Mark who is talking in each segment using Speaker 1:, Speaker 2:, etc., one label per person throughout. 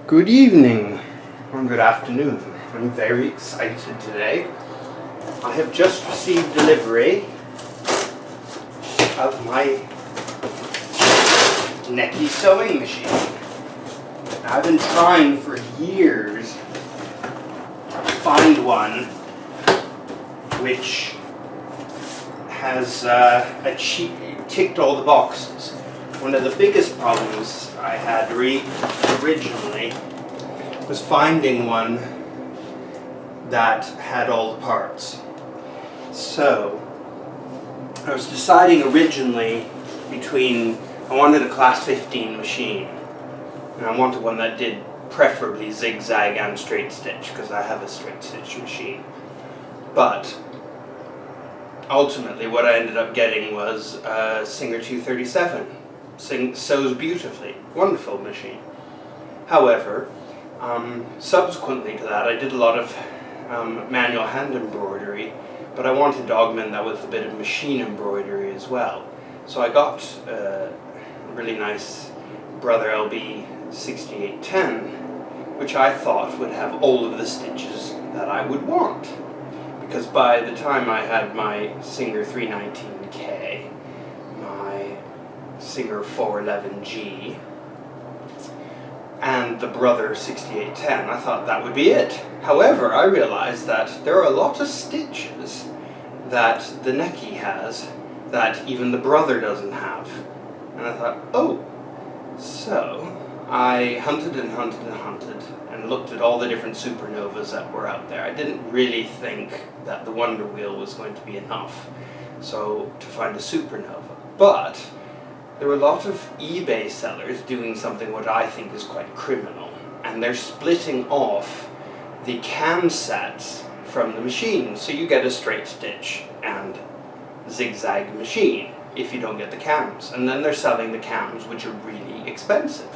Speaker 1: Good evening, or good afternoon. I'm very excited today. I have just received delivery of my Necchi sewing machine. I've been trying for years to find one which has ticked all the boxes. One of the biggest problems I had originally was finding one that had all the parts. So I was deciding originally between, I wanted a class 15 machine, and I wanted one that did preferably zigzag and straight stitch because I have a straight stitch machine. But ultimately what I ended up getting was a Singer 237. Sews beautifully, wonderful machine. However, subsequently to that I did a lot of manual hand embroidery, but I wanted to augment that with a bit of machine embroidery as well. So I got a really nice Brother LB 6810, which I thought would have all of the stitches that I would want. Because by the time I had my Singer 319K, my Singer 411G, and the Brother 6810, I thought that would be it. However, I realized that there are a lot of stitches that the Necchi has that even the Brother doesn't have. And I thought, oh. So I hunted and hunted and hunted and looked at all the different Supernovas that were out there. I didn't really think that the Wonder Wheel was going to be enough to find a Supernova. But there were a lot of eBay sellers doing something what I think is quite criminal, and they're splitting off the cam sets from the machine. So you get a straight stitch and zigzag machine if you don't get the cams, and then they're selling the cams, which are really expensive.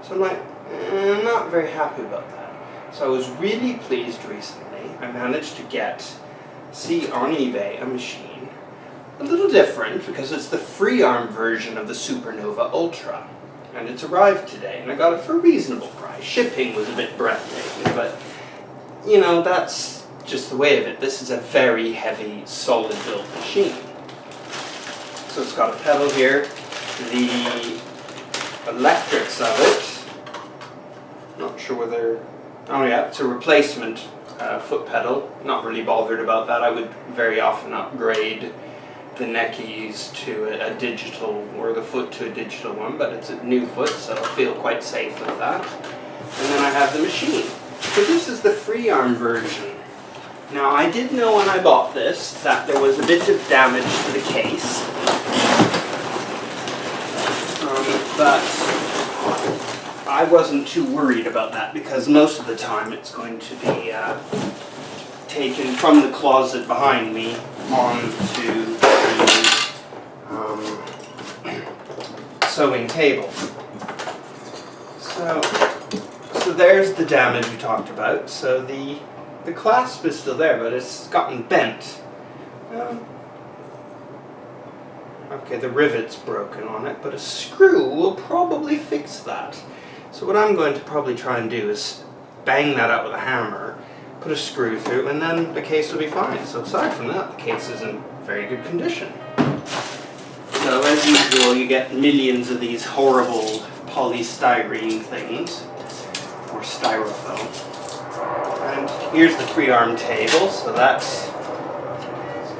Speaker 1: So I'm like, I'm not very happy about that. So I was really pleased recently. I managed to see on eBay a machine a little different because it's the Freearm version of the Supernova Ultra, and it's arrived today, and I got it for a reasonable price. Shipping was a bit breathtaking, but you know, that's just the way of it. This is a very heavy, solid built machine. So it's got a pedal here, the electrics of it, not sure whether, oh yeah, it's a replacement foot pedal. Not really bothered about that. I would very often upgrade the Necchis to a digital, or the foot to a digital one, but it's a new foot, so I feel quite safe with that. And then I have the machine. So this is the Freearm version. Now I did know when I bought this that there was a bit of damage to the case, but I wasn't too worried about that because most of the time it's going to be taken from the closet behind me onto the sewing table. So there's the damage we talked about. So the clasp is still there, but it's gotten bent. Okay, the rivet's broken on it, but a screw will probably fix that. So what I'm going to probably try and do is bang that out with a hammer, put a screw through, and then the case will be fine. So aside from that, the case is in very good condition. So as usual, you get millions of these horrible polystyrene things, or styrofoam. And here's the Freearm table, so it's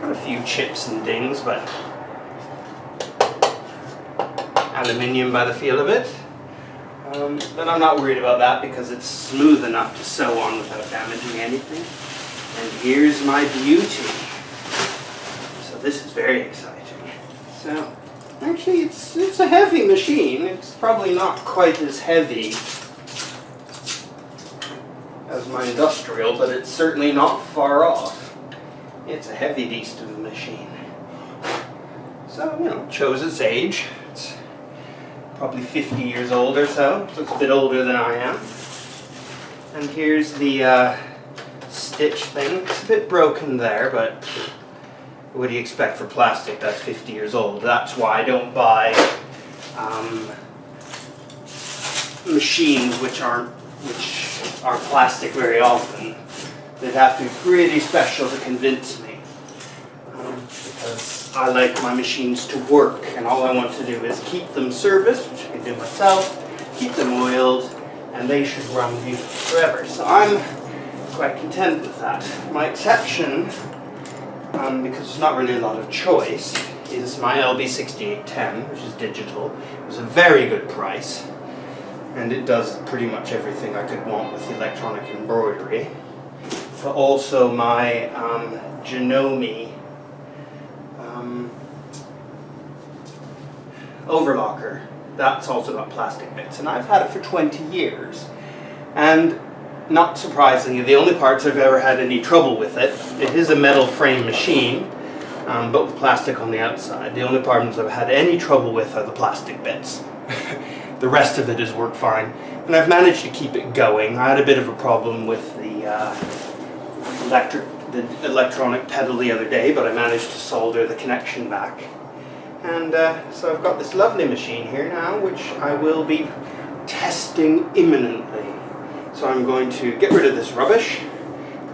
Speaker 1: got a few chips and dings, but aluminium by the feel of it. But I'm not worried about that because it's smooth enough to sew on without damaging anything. And here's my beauty. So this is very exciting. So actually it's a heavy machine. It's probably not quite as heavy as my industrial, but it's certainly not far off. It's a heavy beast of a machine. So, you know, it shows its age. It's probably 50 years old or so it's a bit older than I am. And here's the stitch thing. It's a bit broken there, but what do you expect for plastic that's 50 years old? That's why I don't buy machines which are plastic very often. They'd have to be pretty special to convince me, because I like my machines to work, and all I want to do is keep them serviced, which I can do myself, keep them oiled, and they should run beautifully forever. So I'm quite content with that. My exception, because there's not really a lot of choice, is my LB6810, which is digital. It was a very good price, and it does pretty much everything I could want with electronic embroidery. But also my Janome overlocker, that's also got plastic bits, and I've had it for 20 years. And not surprisingly, the only parts I've ever had any trouble with it is a metal frame machine, but with plastic on the outside. The only problems I've had any trouble with are the plastic bits. The rest of it has worked fine, and I've managed to keep it going. I had a bit of a problem with the electronic pedal the other day, but I managed to solder the connection back. And so I've got this lovely machine here now, which I will be testing imminently. So I'm going to get rid of this rubbish,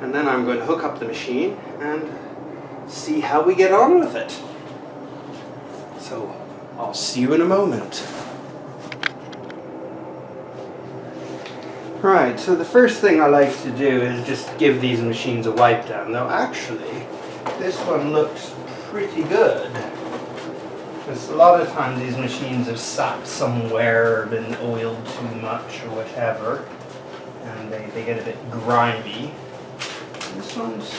Speaker 1: and then I'm going to hook up the machine and see how we get on with it. So I'll see you in a moment. Right, so the first thing I like to do is just give these machines a wipe down. Now actually, this one looks pretty good. Because a lot of times these machines have sat somewhere or been oiled too much or whatever, and they get a bit grimy. This one's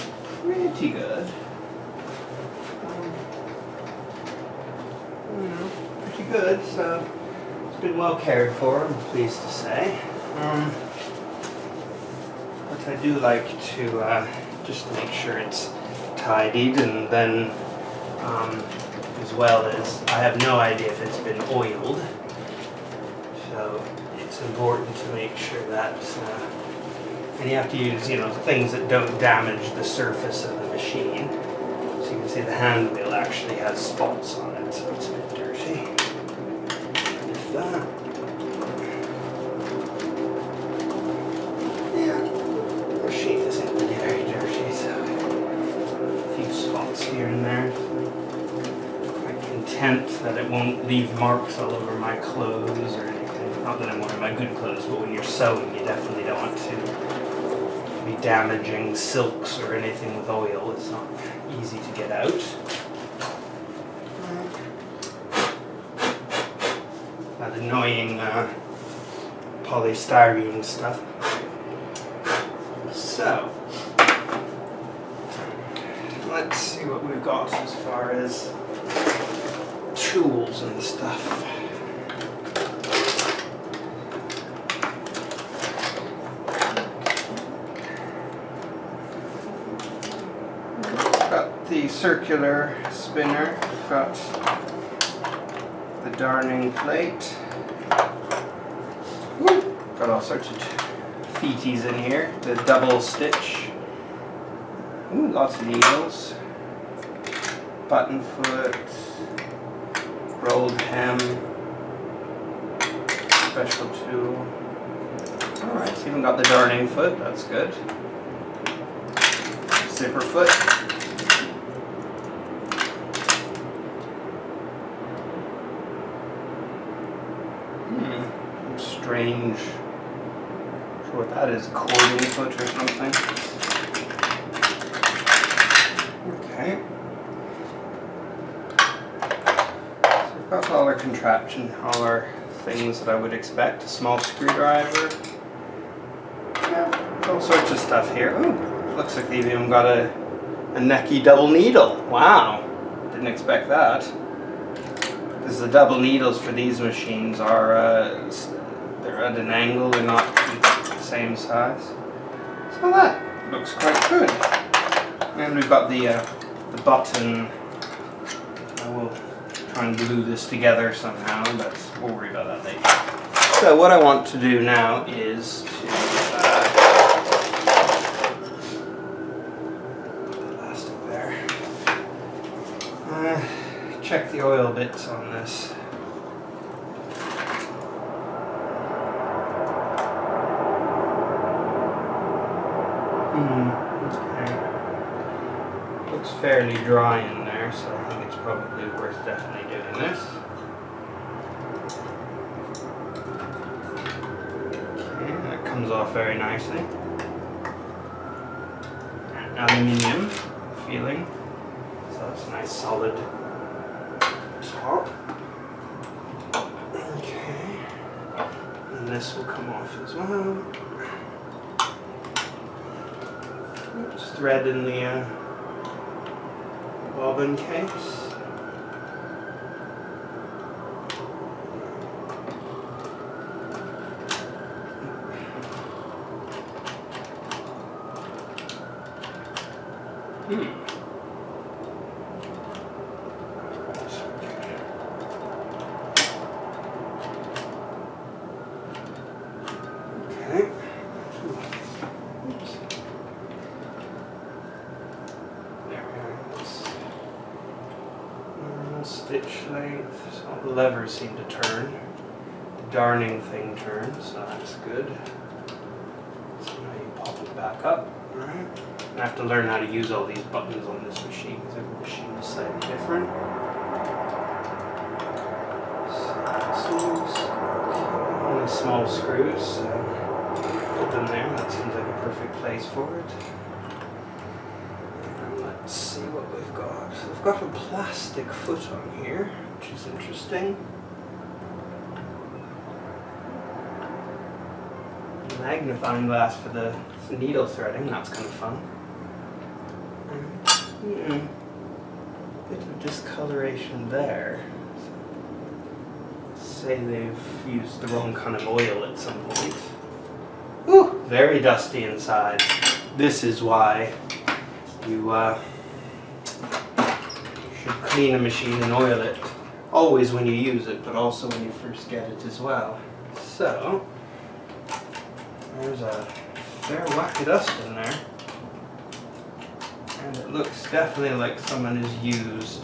Speaker 1: pretty good. Pretty good, so it's been well cared for, I'm pleased to say. But I do like to just make sure it's tidied, and then as well as I have no idea if it's been oiled, so it's important to make sure that and you have to use, things that don't damage the surface of the machine. So you can see the hand wheel actually has spots on it, so it's a bit dirty. If that, the machine isn't really very dirty, so a few spots here and there. Content that it won't leave marks all over my clothes or anything. Not that I'm wearing my good clothes, but when you're sewing, you definitely don't want to be damaging silks or anything with oil. It's not easy to get out. That annoying polystyrene stuff. So, let's see what we've got as far as tools and stuff. Got the circular spinner, got the darning plate. Got all sorts of feeties in here. The double stitch. Lots of needles. Button foot. Rolled hem, special tool. Alright, it's even got the darning foot, that's good. Zipper foot. Strange. Not sure what that is, cording foot or something. Okay. Got all our contraption, all our things that I would expect. A small screwdriver. Yeah, all sorts of stuff here. Oh, looks like they've even got a Necchi double needle. Wow, didn't expect that. Because the double needles for these machines are, they're at an angle, they're not the same size. So that looks quite good. And we've got the button. I will try and glue this together somehow, but we'll worry about that later. So what I want to do now is to put the elastic there. Check the oil bits on this. Okay. Looks fairly dry in there, so I think it's probably worth definitely doing this. Okay, that comes off very nicely. Aluminium feeling, so that's a nice solid top. Okay, and this will come off as well. Just thread in the bobbin case. Okay. Oops. There we go. Normal stitch length. So all the levers seem to turn. The darning thing turns, so that's good. So now you pop it back up. Alright. I have to learn how to use all these buttons on this machine because every machine is slightly different. Only small screws, so put them there. That seems like a perfect place for it. And let's see what we've got. So we've got a plastic foot on here, which is interesting. Magnifying glass for the needle threading, that's kind of fun. Bit of discoloration there. Say they've used the wrong kind of oil at some point. Ooh, very dusty inside. This is why you should clean a machine and oil it. Always when you use it, but also when you first get it as well. So, there's a fair whack of dust in there. And it looks definitely like someone has used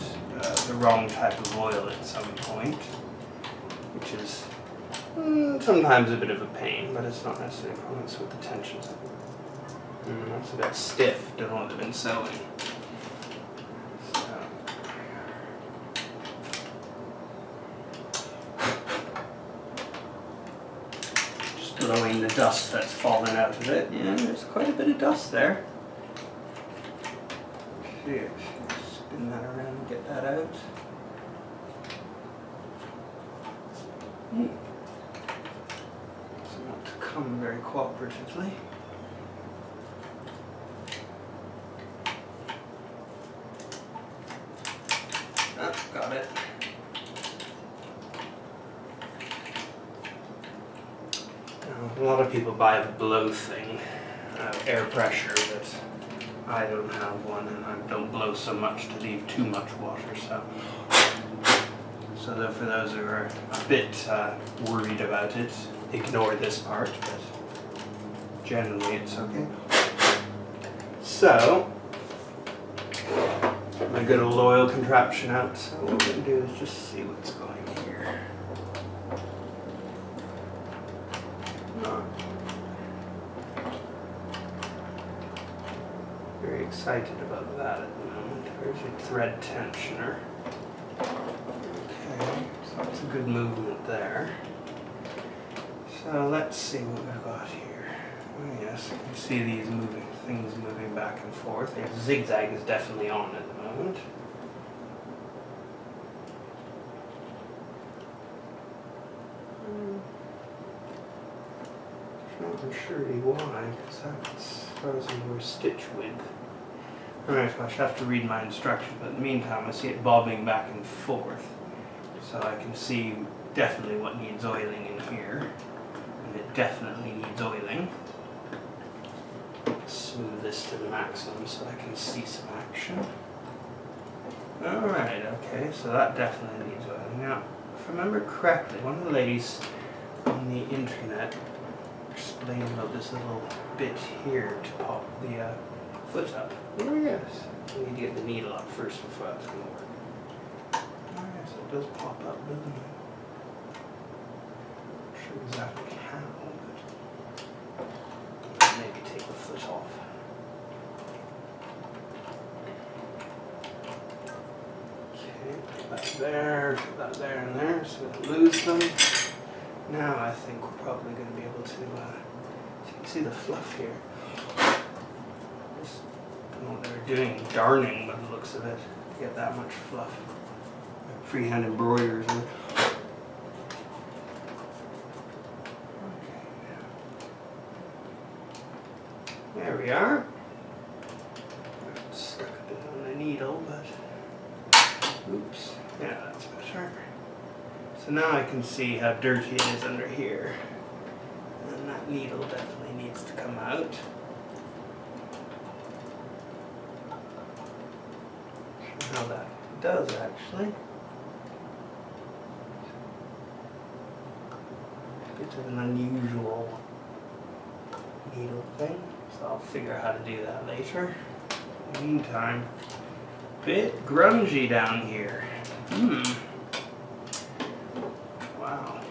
Speaker 1: the wrong type of oil at some point. Which is sometimes a bit of a pain, but it's not necessarily a problem. It's with the tension. That's a bit stiff, don't know what they've been sewing. So. Just blowing the dust that's fallen out of it. Yeah, there's quite a bit of dust there. Okay, spin that around and get that out. So not to come very cooperatively. Oh, got it. Now, a lot of people buy the blow thing, air pressure, but I don't have one, and I don't blow so much to leave too much water, so though for those who are a bit worried about it, ignore this part, but generally it's okay. So, my good old oil contraption out, so what we're going to do is just see what's going here. Very excited about that at the moment. There's your thread tensioner. Okay, so that's a good movement there. So let's see what we've got here. Oh yes, you can see these things moving back and forth. The zigzag is definitely on at the moment. Not sure why, because that's frozen more stitch width. Alright, so I should have to read my instructions, but in the meantime I see it bobbing back and forth. So I can see definitely what needs oiling in here. And it definitely needs oiling. Smooth this to the maximum so I can see some action. Alright, okay, so that definitely needs oiling. Now, if I remember correctly, one of the ladies on the internet explained about this little bit here to pop the foot up. Oh yes, we need to get the needle up first before that's going to work. Oh yes, it does pop up, doesn't it? Not sure exactly how, but maybe take the foot off. that there, put that there and there, so we don't lose them. Now I think we're probably going to be able to, so you can see the fluff here. Just don't know what they were doing, darning by the looks of it, to get that much fluff. Freehand embroiders. There we are. Stuck a bit on the needle, but oops. Yeah, that's better. So now I can see how dirty it is under here. And that needle definitely needs to come out. How that does actually. Bit of an unusual needle thing. So I'll figure out how to do that later. In the meantime, bit grungy down here. Wow.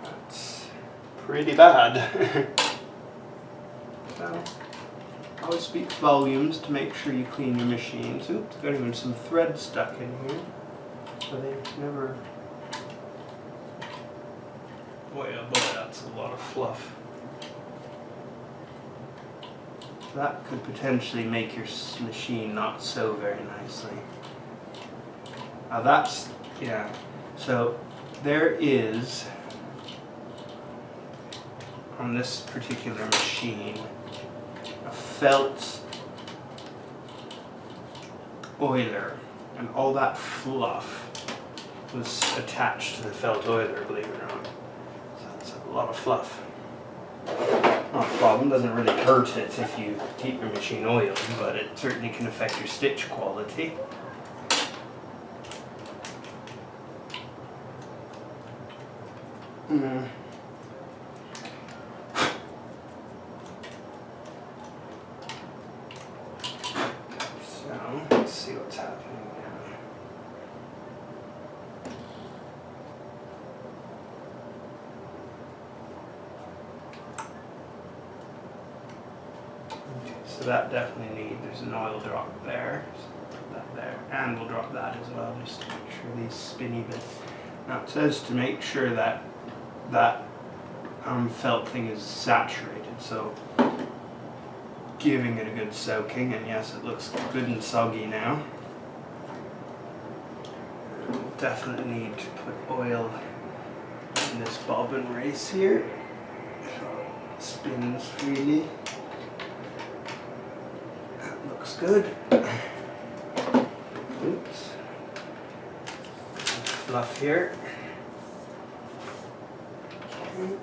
Speaker 1: That's pretty bad. So, always speaks volumes to make sure you clean your machines. Oops, got even some thread stuck in here. So they never... Boy, oh boy, that's a lot of fluff. That could potentially make your machine not sew very nicely. Now that's, yeah, so there is, on this particular machine, a felt oiler, and all that fluff was attached to the felt oiler, believe it or not. So that's a lot of fluff. Not a problem, doesn't really hurt it if you keep your machine oiled, but it certainly can affect your stitch quality. So, let's see what's happening now. So that definitely needs, there's an oil drop there, so put that there, and we'll drop that as well, just to make sure these spinny bits. Now it says to make sure that that felt thing is saturated, so giving it a good soaking, and yes, it looks good and soggy now. We'll definitely need to put oil in this bobbin race here, so it spins freely. Looks good. Oops. Fluff here. Okay.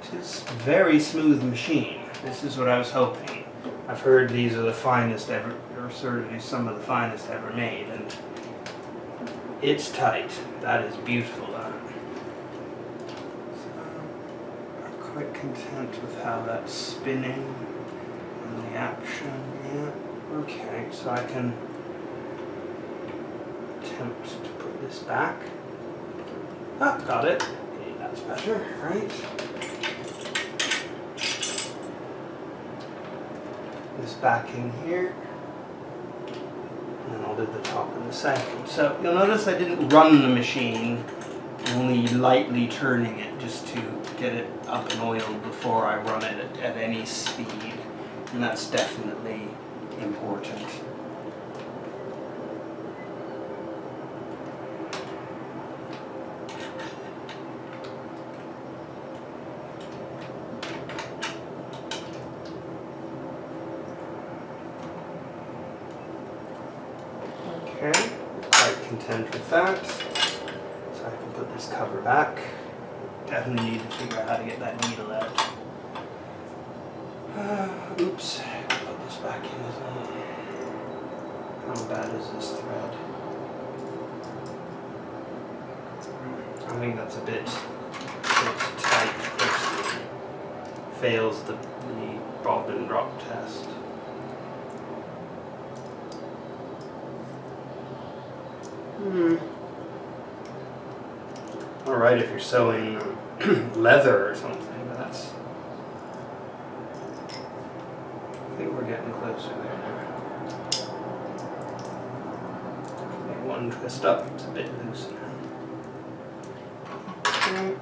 Speaker 1: It is a very smooth machine. This is what I was hoping. I've heard these are the finest ever, or certainly some of the finest ever made, and it's tight. That is beautiful. Quite content with how that's spinning and the action. Yeah. Okay, so I can attempt to put this back. Ah, got it. Okay, that's better, right? This back in here. And then I'll do the top in a second. So you'll notice I didn't run the machine, only lightly turning it just to get it up and oiled before I run it at any speed, and that's definitely important. Okay, quite content with that. So I can put this cover back. Definitely need to figure out how to get that needle out. Oops, put this back in as well. How bad is this thread? I think that's a bit tight. Fails the bobbin drop test. Alright if you're sewing leather or something, but that's think we're getting closer there now. Make one twist up, it's a bit loose now. Okay.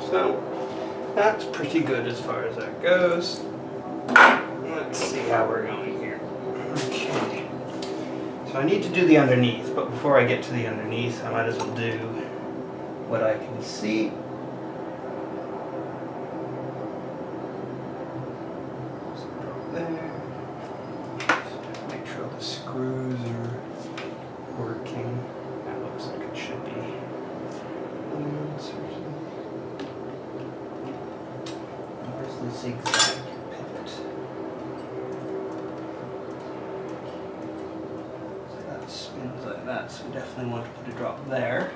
Speaker 1: So, that's pretty good as far as that goes. Let's see how we're going here. Okay. So I need to do the underneath, but before I get to the underneath, I might as well do what I can see. So drop there. Just make sure the screws are working. That looks like it should be. Where's the zigzag pivot? So that spins like that, so we definitely want to put a drop there.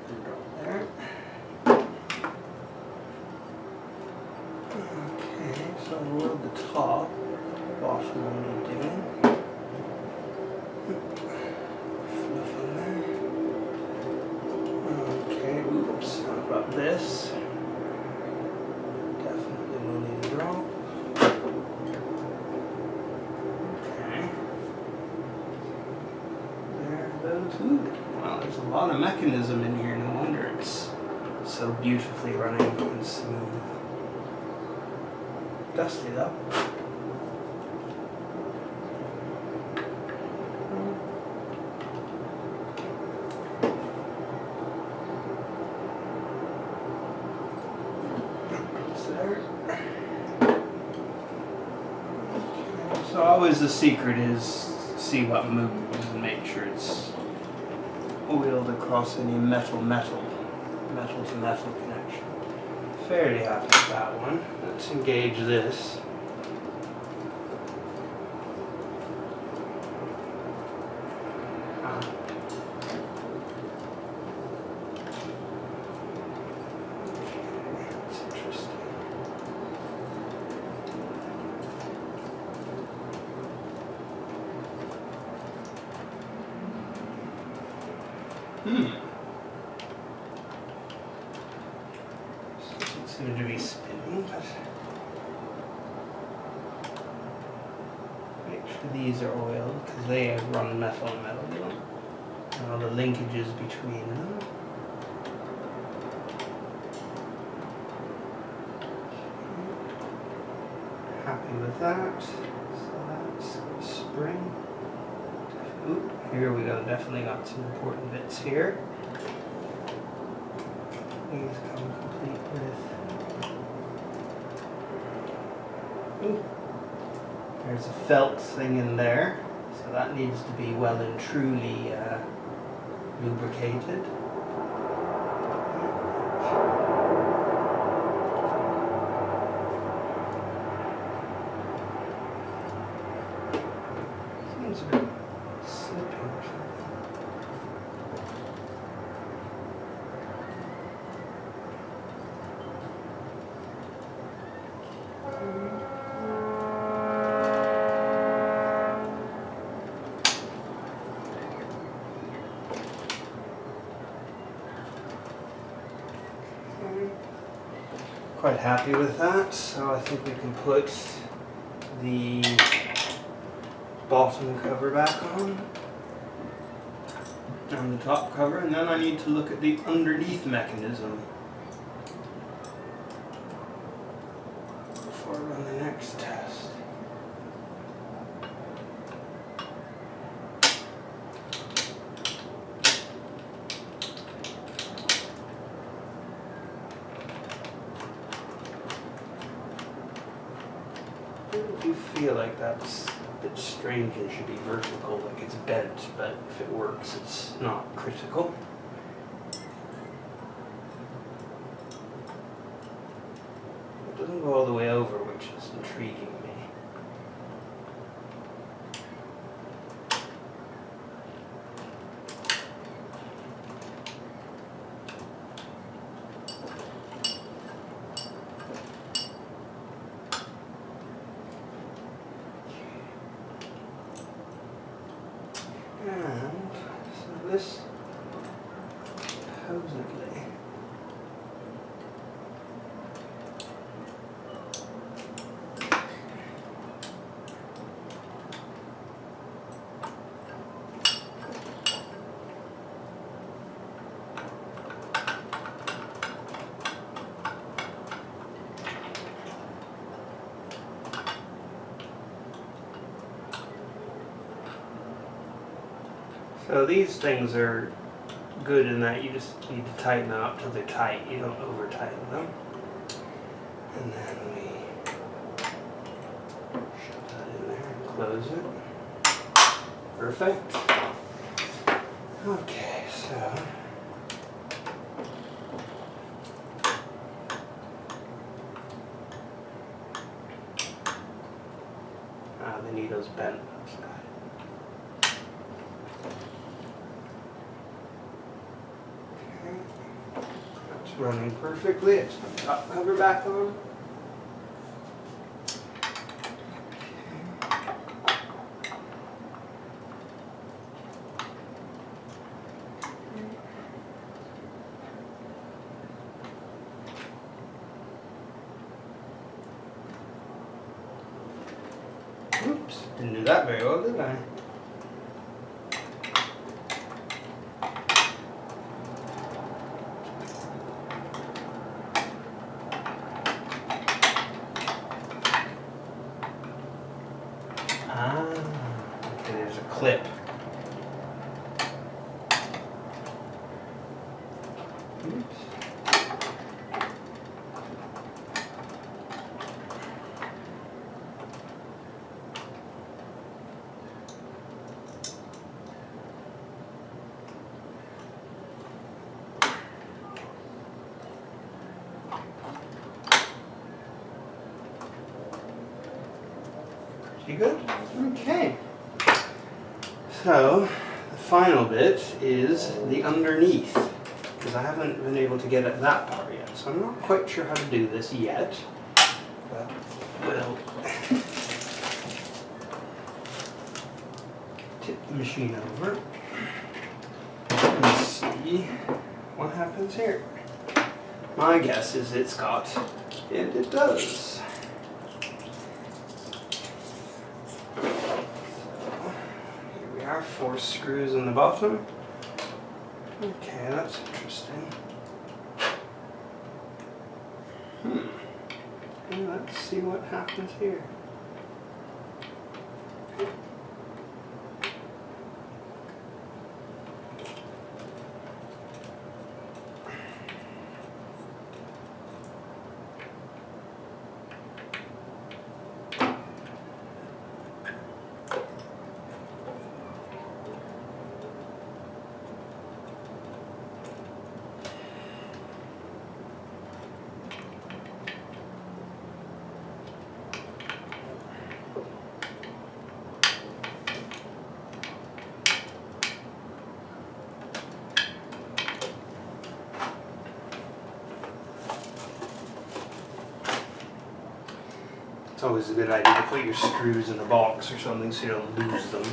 Speaker 1: Put a drop there. Okay, so we'll the top, bottom will need doing. Fluff on there. Okay, oops, I've got this. Definitely will need a drop. Okay. There those. Ooh. Wow, there's a lot of mechanism in here, no wonder it's so beautifully running and smooth. Dusty though. So always the secret is see what moves and make sure it's oiled across any metal to metal connection. Fairly happy with that one. Let's engage this. Doesn't seem to be spinning, but make sure these are oiled because they run metal on metal. And all the linkages between them. Happy with that. So that's the spring. Ooh, here we go. Definitely got some important bits here. These come complete with. Ooh. There's a felt thing in there, so that needs to be well and truly lubricated. Seems a bit slipping or something. Quite happy with that, so I think we can put the bottom cover back on and the top cover, and then I need to look at the underneath mechanism before I run the next test. I do feel like that's a bit strange and should be vertical, like it's bent, but if it works, it's not critical. It doesn't go all the way over, which is intriguing me. And so this supposedly so these things are good in that you just need to tighten them up till they're tight. You don't over tighten them. And then we shove that in there and close it. Perfect. Okay, so the needle's bent upside. That's running perfectly. It's got the top cover back on. Oops, didn't do that very well, did I? Okay, there's a clip. Oops. Pretty good? Okay. So, the final bit is the underneath, because I haven't been able to get at that part yet, so I'm not quite sure how to do this yet, but we'll tip the machine over and see what happens here. My guess is it's got, and it does. Here, 4 screws in the bottom. Okay, that's interesting. And let's see what happens here. It's always a good idea to put your screws in a box or something so you don't lose them.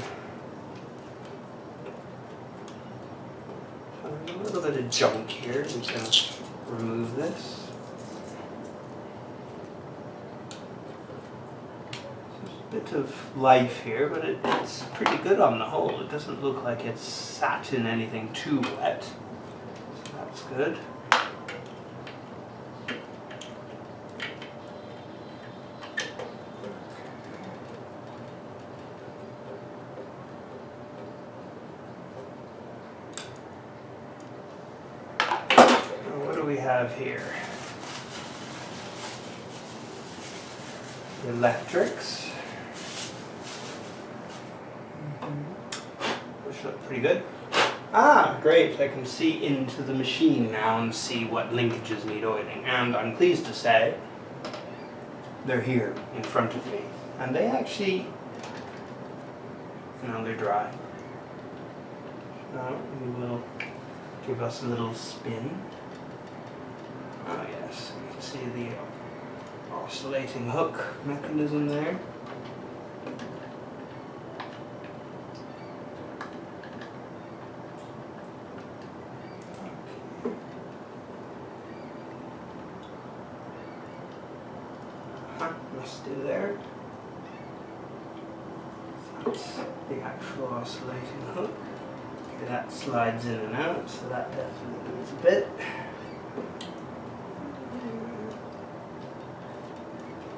Speaker 1: So there's a little bit of junk here. I'm just going to remove this. There's a bit of life here, but it's pretty good on the whole. It doesn't look like it's sat in anything too wet. So that's good. We have here the electrics, which look pretty good. Ah, great, I can see into the machine now and see what linkages need oiling, and I'm pleased to say they're here in front of me, and they actually, now they're dry. Now we will give us a little spin. Oh yes, you can see the oscillating hook mechanism there. just do there. So that's the actual oscillating hook. Okay, that slides in and out, so that definitely moves a bit.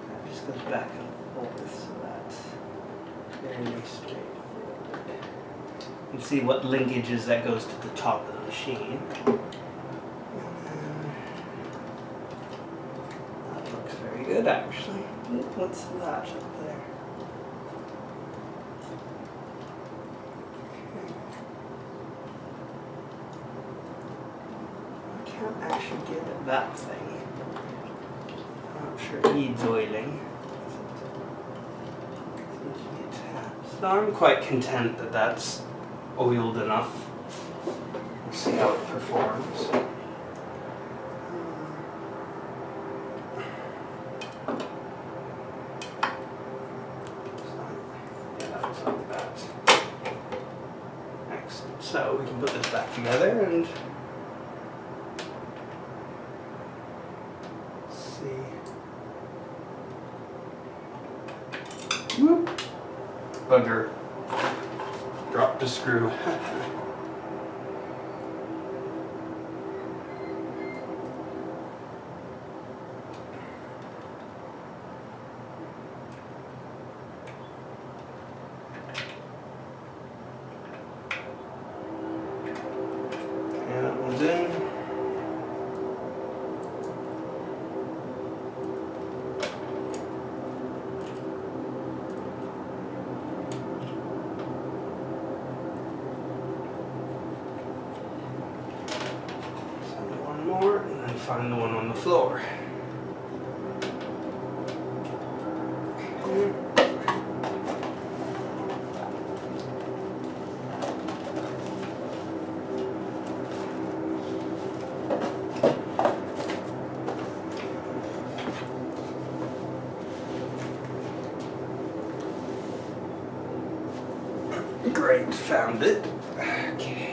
Speaker 1: That just goes back and forth, so that's fairly straightforward. You can see what linkages that goes to the top of the machine. That looks very good, actually. What's that up there? I can't actually get at that thing. I'm not sure it needs oiling. So I'm quite content that that's oiled enough. We'll see how it performs. Yeah, that's like that. Excellent. So we can put this back together and see. Whoop. Bugger. Dropped a screw. And that one's in. More and then find the one on the floor. Great, found it. Okay.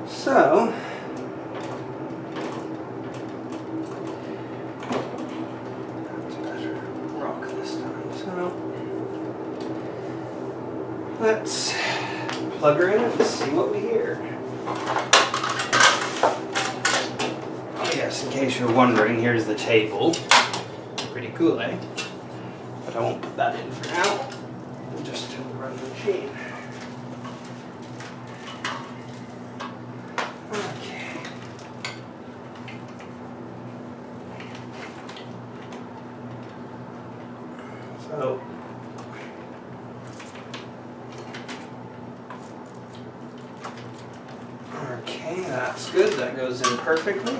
Speaker 1: So, that's better rock this time. So, let's plug her in and see what we hear. Oh yes, in case you're wondering, here's the table. Pretty cool, eh? But I won't put that in for now. We'll just run the machine. So, okay, that's good. That goes in perfectly.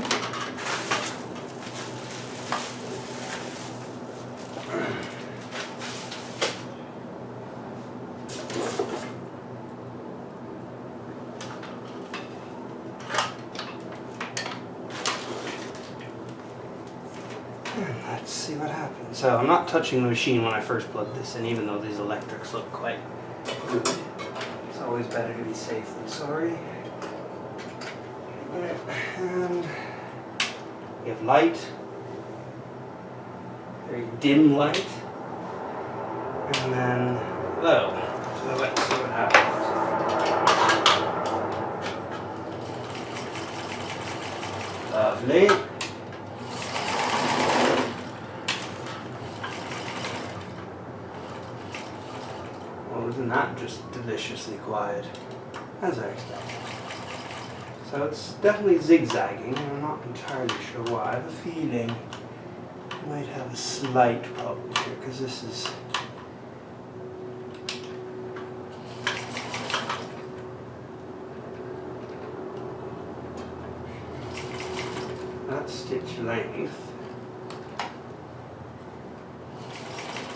Speaker 1: Let's see what happens. So I'm not touching the machine when I first plug this in, even though these electrics look quite good. It's always better to be safe than sorry. And we have light, very dim light, and then low. So let's see what happens. Lovely. Well, isn't that just deliciously quiet? As I expected. So it's definitely zigzagging, and I'm not entirely sure why. I have a feeling I might have a slight problem here, because this is... That's stitch length.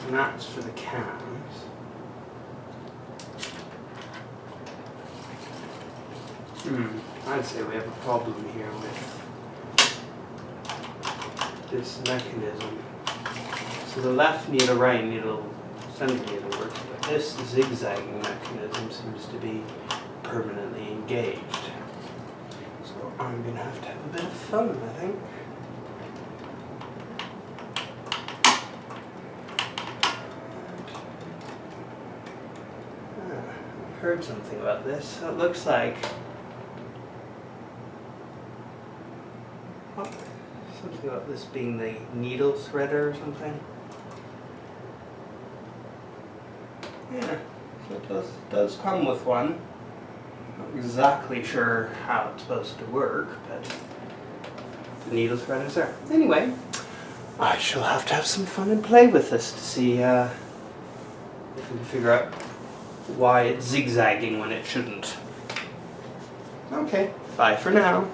Speaker 1: And that's for the cams. I'd say we have a problem here with this mechanism. So the left needle, right needle, center needle works, but this zigzagging mechanism seems to be permanently engaged. So I'm going to have a bit of fun, I think. I've heard something about this. It looks like something about this being the needle threader or something. Yeah, so it does come with one. Not exactly sure how it's supposed to work, but the needle thread is there. Anyway, I shall have to have some fun and play with this to see if we can figure out why it's zigzagging when it shouldn't. Okay, bye for now.